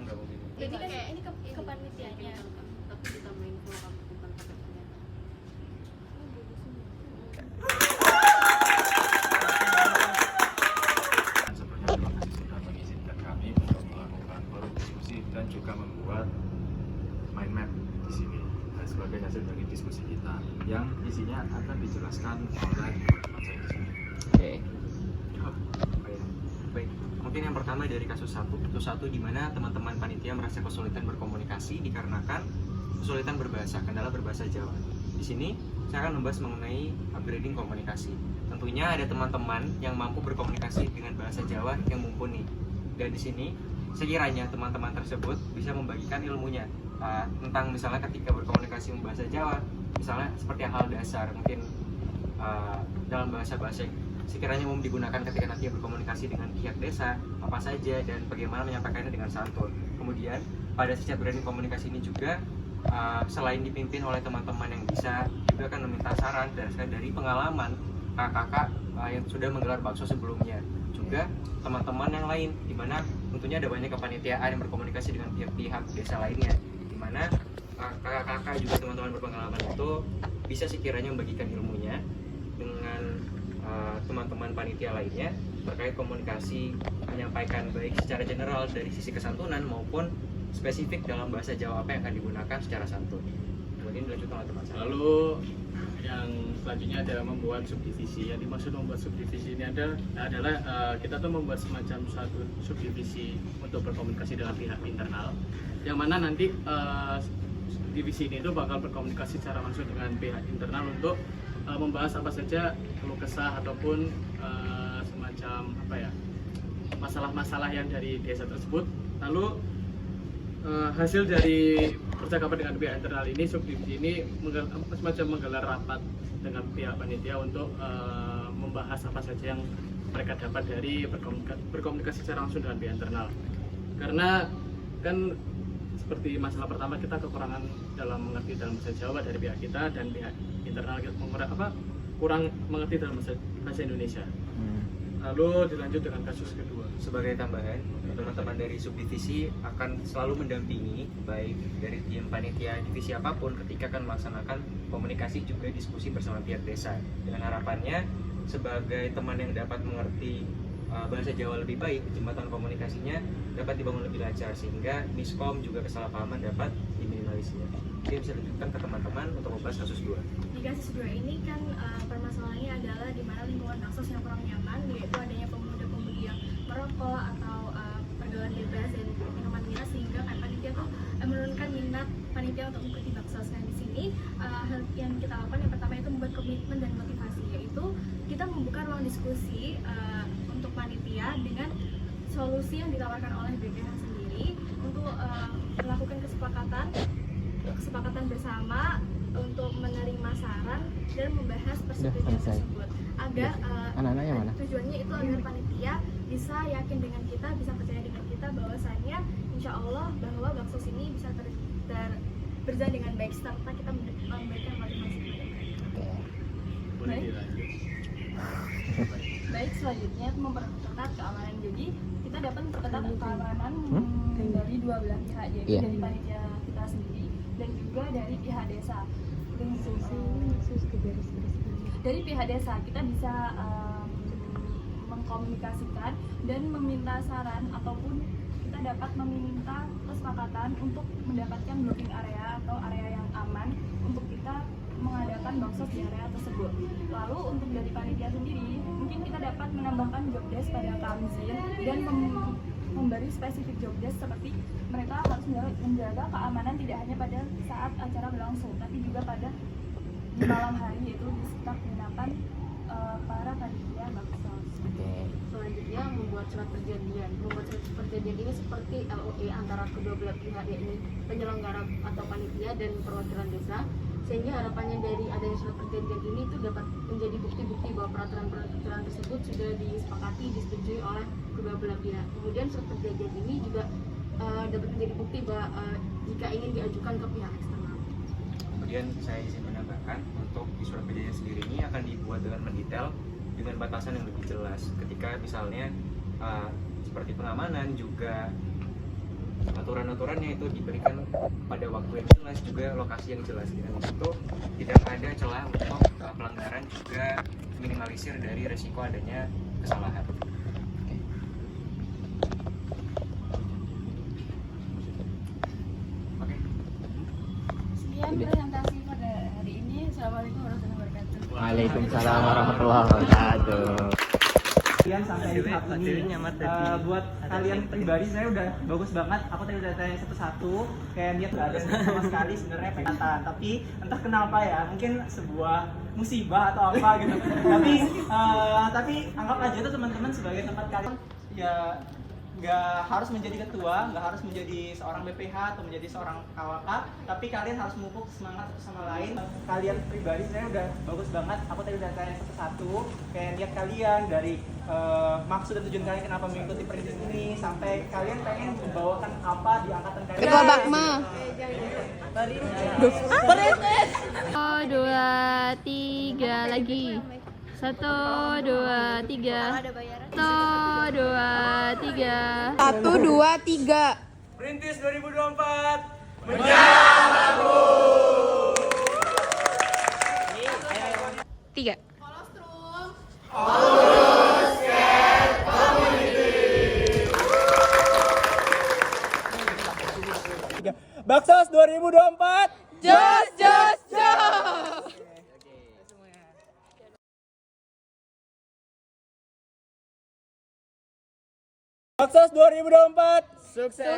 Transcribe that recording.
enggak mungkin. Jadi kan kayak ini kepanitiaannya. Tapi ditambahin full kamu bukan pakai ternyata. Sebelumnya terima kasih sudah mengizinkan kami untuk melakukan forum diskusi dan juga membuat mind map di sini sebagai hasil dari diskusi kita yang isinya akan dijelaskan oleh teman saya di sini. Oke. Baik, mungkin yang pertama dari kasus satu di mana teman-teman panitia merasa kesulitan berkomunikasi dikarenakan kesulitan berbahasa, kendala berbahasa Jawa. Di sini saya akan membahas mengenai upgrading komunikasi. Tentunya ada teman-teman yang mampu berkomunikasi dengan bahasa Jawa yang mumpuni. Dan di sini sekiranya teman-teman tersebut bisa membagikan ilmunya tentang misalnya ketika berkomunikasi bahasa Jawa, misalnya seperti hal dasar, mungkin dalam bahasa-bahasa sekiranya umum digunakan ketika nanti berkomunikasi dengan pihak desa, apa saja dan bagaimana menyampaikannya dengan santun. Kemudian pada setiap branding komunikasi ini juga selain dipimpin oleh teman-teman yang bisa, juga akan meminta saran dari pengalaman kakak-kakak yang sudah menggelar bakso sebelumnya, juga teman-teman yang lain, di mana tentunya ada banyak kepanitiaan yang berkomunikasi dengan pihak-pihak desa lainnya, di mana kakak-kakak juga teman-teman berpengalaman itu bisa sekiranya membagikan ilmunya dengan teman-teman panitia lainnya terkait komunikasi, menyampaikan baik secara general dari sisi kesantunan maupun spesifik dalam bahasa Jawa apa yang akan digunakan secara santun. Kemudian dilanjutkan oleh teman saya. Lalu yang selanjutnya adalah membuat subdivisi. Yang dimaksud membuat subdivisi ini adalah kita tuh membuat semacam satu subdivisi untuk berkomunikasi dengan pihak internal, yang mana nanti divisi ini tuh bakal berkomunikasi secara langsung dengan pihak internal untuk membahas apa saja keluh kesah ataupun semacam apa ya, masalah-masalah yang dari desa tersebut. Lalu hasil dari percakapan dengan pihak internal ini, subdivisi ini semacam menggelar rapat dengan pihak panitia untuk membahas apa saja yang mereka dapat dari berkomunikasi secara langsung dengan pihak internal. Karena kan seperti masalah pertama, kita kekurangan dalam mengerti dalam bahasa Jawa dari pihak kita, dan pihak internal kita kurang mengerti dalam bahasa Indonesia. Lalu dilanjut dengan kasus kedua. Sebagai tambahan, teman-teman dari subdivisi akan selalu mendampingi baik dari tim panitia divisi apapun ketika akan melaksanakan komunikasi juga diskusi bersama pihak desa, dengan harapannya sebagai teman yang dapat mengerti bahasa Jawa lebih baik, jembatan komunikasinya dapat dibangun lebih lancar sehingga miskom juga kesalahpahaman dapat diminimalisir. Jadi bisa dilanjutkan ke teman-teman untuk membahas kasus 2. Di kasus 2 ini kan permasalahannya adalah di mana lingkungan baksos yang kurang nyaman, yaitu adanya pemuda-pemudi yang merokok atau pergaulan bebas dan minuman miras, sehingga kan panitia tuh menurunkan minat panitia untuk mengikuti baksos. Nah di sini hal yang kita lakukan yang pertama itu membuat komitmen dan motivasi, yaitu kita membuka ruang diskusi untuk panitia dengan solusi yang ditawarkan oleh BPH sendiri untuk melakukan kesepakatan bersama untuk menerima saran dan membahas persetujuan tersebut agar anak-anaknya mana? Tujuannya itu agar panitia bisa yakin dengan kita, bisa percaya dengan kita bahwasannya insya Allah bahwa baksos ini bisa berjalan dengan baik serta kita memberikan motivasi kepada mereka. Boleh dilanjut. Baik, selanjutnya memperketat keamanan. Jadi kita dapat memperketat keamanan dari dua belah pihak, jadi dari panitia kita sendiri dan juga dari pihak desa. Dari pihak desa kita bisa mengkomunikasikan dan meminta saran ataupun kita dapat meminta kesepakatan untuk mendapatkan blocking area atau area yang aman untuk kita mengadakan baksos di area tersebut. Lalu untuk dari panitia sendiri, mungkin kita dapat menambahkan job desk pada Kamzin dan memberi spesifik job desk seperti mereka harus menjaga keamanan tidak hanya pada saat acara berlangsung, tapi juga pada di malam hari, yaitu di sekitar penginapan para panitia baksos. Selanjutnya membuat surat perjanjian. Membuat surat perjanjian ini seperti LOA antara kedua belah pihak, yakni penyelenggara atau panitia dan perwakilan desa, sehingga harapannya dari adanya surat perjanjian ini itu dapat menjadi bukti-bukti bahwa peraturan tersebut sudah disepakati, disetujui oleh kedua belah pihak. Kemudian surat perjanjian ini juga dapat menjadi bukti bahwa jika ingin diajukan ke pihak eksternal. Kemudian saya izin menambahkan, untuk di surat perjanjian sendiri ini akan dibuat dengan mendetail dengan batasan yang lebih jelas. Ketika misalnya seperti pengamanan juga aturan-aturannya itu diberikan pada waktu yang jelas, juga lokasi yang jelas. Dengan itu tidak ada celah untuk pelanggaran, juga minimalisir dari resiko adanya kesalahan. Oke. Sekian presentasi pada hari ini. Assalamualaikum warahmatullahi wabarakatuh. Waalaikumsalam warahmatullahi wabarakatuh. Kalian sampai di tahap ini, buat kalian pribadi saya udah bagus banget. Aku tadi udah tanya satu-satu, kayak dia nggak ada sama sekali sebenarnya peningkatan. Tapi entah kenapa ya, mungkin sebuah musibah atau apa gitu. tapi anggap aja tuh teman-teman sebagai tempat kalian ya, nggak harus menjadi ketua, nggak harus menjadi seorang BPH atau menjadi seorang KWK, tapi kalian harus memupuk semangat satu sama lain. Kalian pribadi saya udah bagus banget. Aku tadi udah tanya satu-satu, kayak niat kalian dari maksud dan tujuan kalian kenapa mengikuti perintis ini, sampai kalian pengen membawakan apa di angkatan kalian. Ketua Bakma. 1, 2, 3 lagi. 1, 2, 3. 1, 2, 3. 1, 2, 3. Perintis 2024 3. Baksos 2024. Jos, jos, jos. Baksos 2024. Sukses.